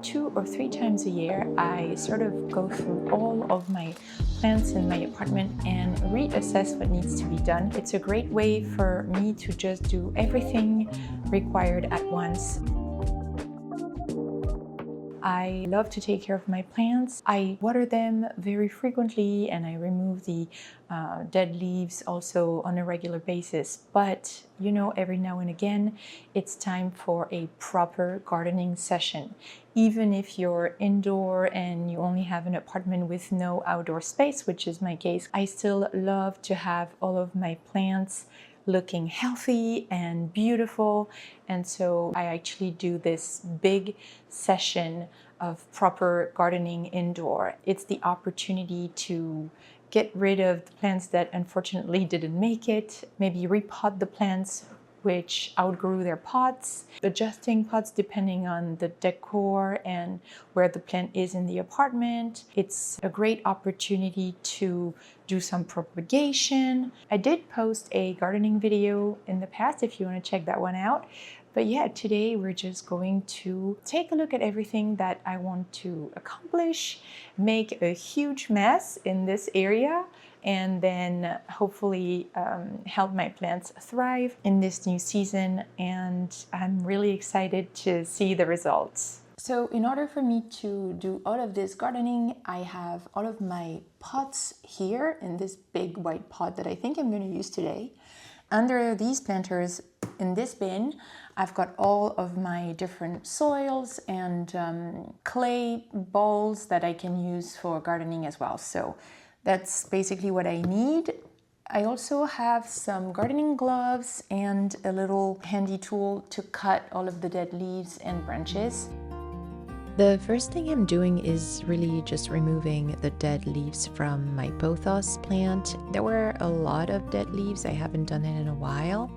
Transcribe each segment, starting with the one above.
2 or 3 times a year, I sort of go through all of my plants in my apartment and reassess what needs to be done. It's a great way for me to just do everything required at once. I love to take care of my plants. I water them very frequently and I remove the dead leaves also on a regular basis. But you know, every now and again, it's time for a proper gardening session. Even if you're indoor and you only have an apartment with no outdoor space, which is my case, I still love to have all of my plants looking healthy and beautiful. And so I actually do this big session of proper gardening indoor. It's the opportunity to get rid of the plants that unfortunately didn't make it, maybe repot the plants which outgrew their pots, adjusting pots depending on the decor and where the plant is in the apartment. It's a great opportunity to do some propagation. I did post a gardening video in the past if you want to check that one out. But yeah, today we're just going to take a look at everything that I want to accomplish, make a huge mess in this area, and then hopefully help my plants thrive in this new season. And I'm really excited to see the results. So in order for me to do all of this gardening, I have all of my pots here in this big white pot that I think I'm going to use today. Under these planters in this bin, I've got all of my different soils and clay balls that I can use for gardening as well. So that's basically what I need. I also have some gardening gloves and a little handy tool to cut all of the dead leaves and branches. The first thing I'm doing is really just removing the dead leaves from my pothos plant. There were a lot of dead leaves. I haven't done it in a while.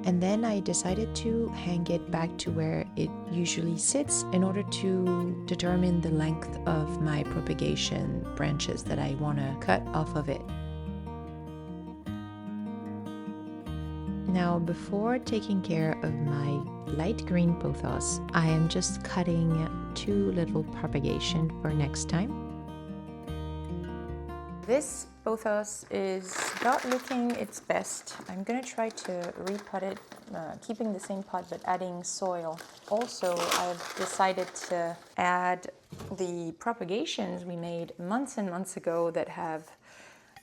And then I decided to hang it back to where it usually sits in order to determine the length of my propagation branches that I want to cut off of it. Now, before taking care of my light green pothos, I am just cutting 2 little propagation for next time. This pothos is not looking its best. I'm going to try to repot it, keeping the same pot but adding soil. Also, I've decided to add the propagations we made months and months ago that have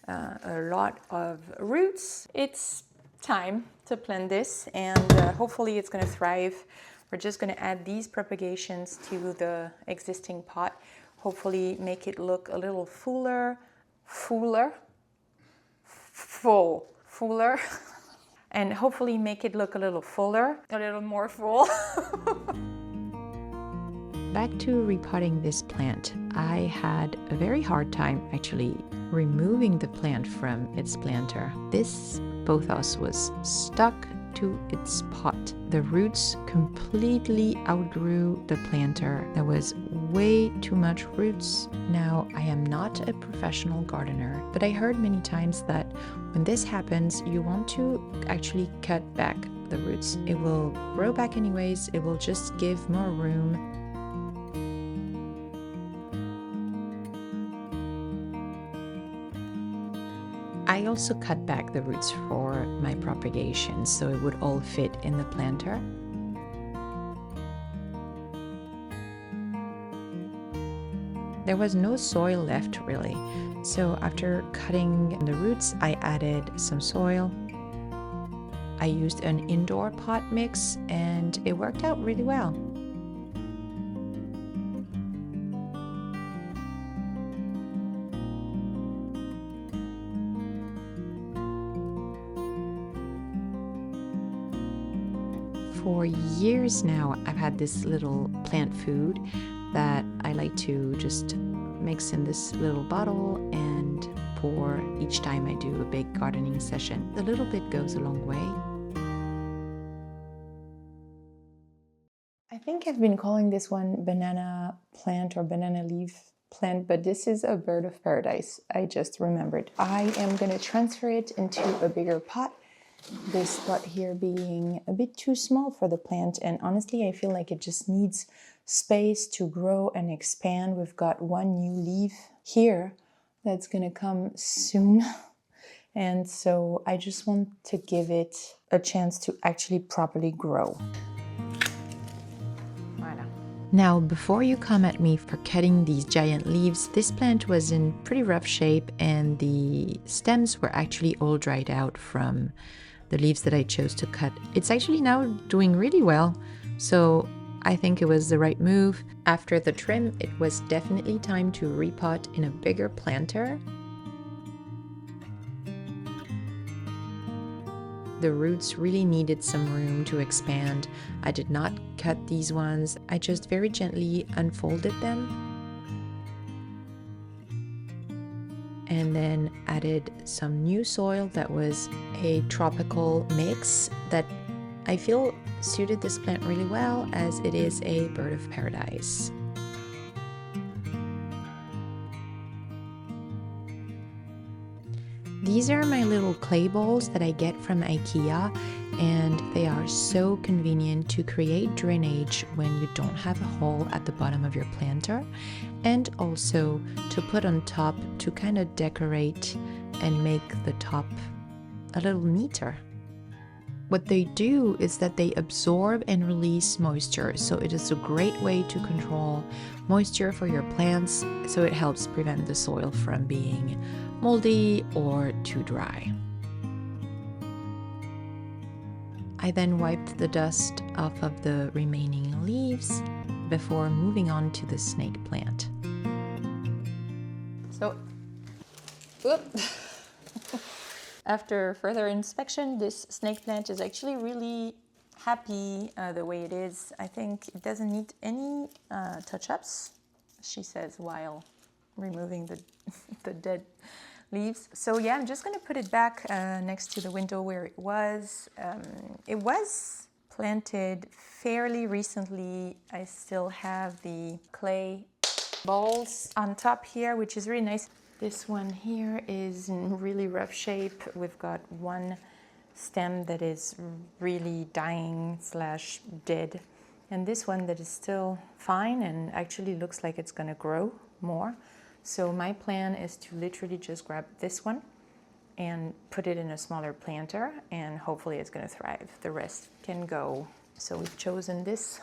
a lot of roots. It's time to plant this and hopefully it's going to thrive. We're just going to add these propagations to the existing pot, hopefully make it look a little fuller, and hopefully make it look a little fuller, a little more full. Back to repotting this plant. I had a very hard time actually removing the plant from its planter. This pothos was stuck to its pot. The roots completely outgrew the planter. There was way too much roots. Now, I am not a professional gardener, but I heard many times that when this happens, you want to actually cut back the roots. It will grow back anyways. It will just give more room. I also cut back the roots for my propagation so it would all fit in the planter. There was no soil left really, so after cutting the roots, I added some soil. I used an indoor pot mix and it worked out really well. For years now, I've had this little plant food that I like to just mix in this little bottle and pour each time I do a big gardening session. A little bit goes a long way. I think I've been calling this one banana plant or banana leaf plant, but this is a bird of paradise. I just remembered. I am going to transfer it into a bigger pot this spot here being a bit too small for the plant, and honestly I feel like it just needs space to grow and expand. We've got one new leaf here that's gonna come soon. And so I just want to give it a chance to actually properly grow. Voilà. Now, before you come at me for cutting these giant leaves, this plant was in pretty rough shape and the stems were actually all dried out from the leaves that I chose to cut. It's actually now doing really well, so I think it was the right move. After the trim, it was definitely time to repot in a bigger planter. The roots really needed some room to expand. I did not cut these ones. I just very gently unfolded them and then added some new soil that was a tropical mix that I feel suited this plant really well, as it is a bird of paradise. These are my little clay bowls that I get from IKEA, and they are so convenient to create drainage when you don't have a hole at the bottom of your planter, and also to put on top to kind of decorate and make the top a little neater. What they do is that they absorb and release moisture, so it is a great way to control moisture for your plants, so it helps prevent the soil from being moldy or too dry. I then wiped the dust off of the remaining leaves before moving on to the snake plant. So, after further inspection, this snake plant is actually really happy the way it is. I think it doesn't need any touch-ups, she says, while removing the dead leaves. So yeah, I'm just gonna put it back next to the window where it was. It was planted fairly recently. I still have the clay balls on top here, which is really nice. This one here is in really rough shape. We've got one stem that is really dying / dead, and this one that is still fine and actually looks like it's gonna grow more. So my plan is to literally just grab this one and put it in a smaller planter, and hopefully it's gonna thrive. The rest can go. So we've chosen this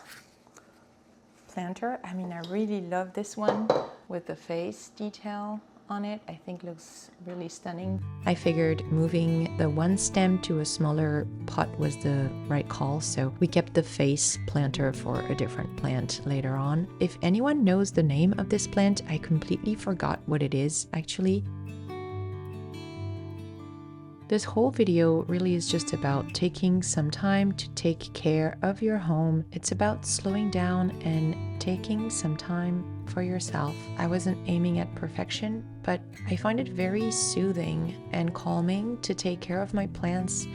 planter. I mean, I really love this one with the face detail on it. I think looks really stunning. I figured moving the one stem to a smaller pot was the right call, so we kept the face planter for a different plant later on. If anyone knows the name of this plant, I completely forgot what it is actually. This whole video really is just about taking some time to take care of your home. It's about slowing down and taking some time for yourself. I wasn't aiming at perfection, but I find it very soothing and calming to take care of my plants,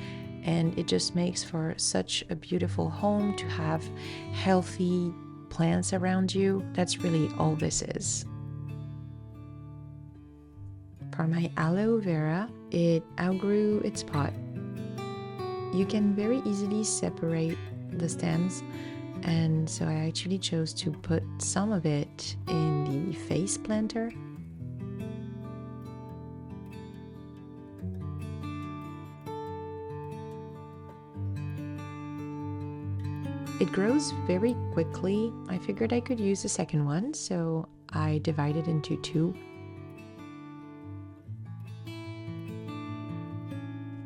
and it just makes for such a beautiful home to have healthy plants around you. That's really all this is. For my aloe vera, it outgrew its pot. You can very easily separate the stems, and so I actually chose to put some of it in the face planter. It grows very quickly. I figured I could use a second one, so I divided into two.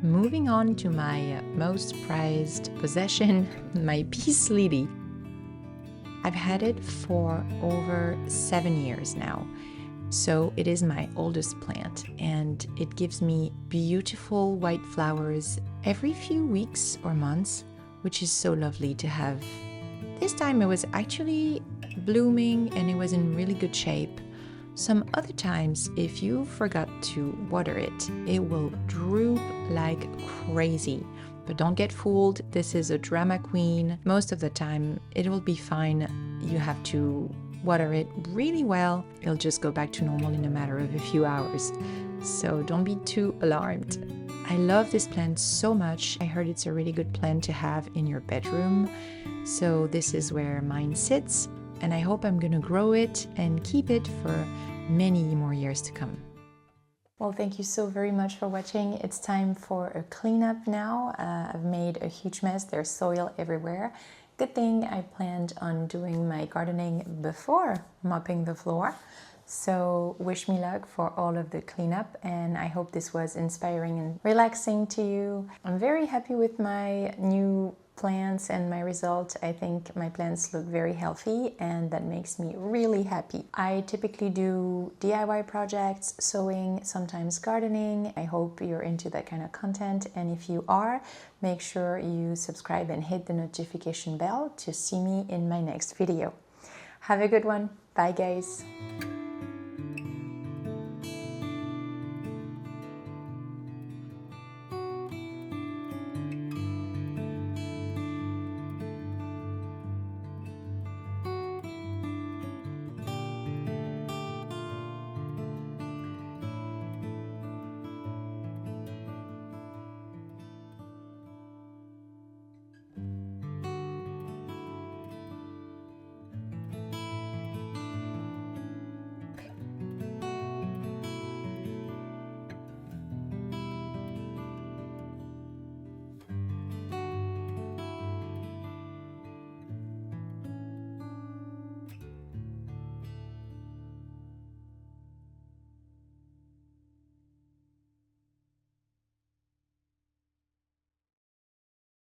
Moving on to my most prized possession, my peace lily. I've had it for over 7 years now, so it is my oldest plant, and it gives me beautiful white flowers every few weeks or months, which is so lovely to have. This time it was actually blooming and it was in really good shape. Some other times, if you forgot to water it, it will droop like crazy. But don't get fooled, this is a drama queen. Most of the time, it will be fine. You have to water it really well. It'll just go back to normal in a matter of a few hours. So don't be too alarmed. I love this plant so much. I heard it's a really good plant to have in your bedroom. So this is where mine sits, and I hope I'm gonna grow it and keep it for many more years to come. Well, thank you so very much for watching. It's time for a cleanup now. I've made a huge mess. There's soil everywhere. Good thing I planned on doing my gardening before mopping the floor. So wish me luck for all of the cleanup, and I hope this was inspiring and relaxing to you. I'm very happy with my new plants and my results. I think my plants look very healthy, and that makes me really happy. I typically do DIY projects, sewing, sometimes gardening. I hope you're into that kind of content, and if you are, make sure you subscribe and hit the notification bell to see me in my next video. Have a good one. Bye guys.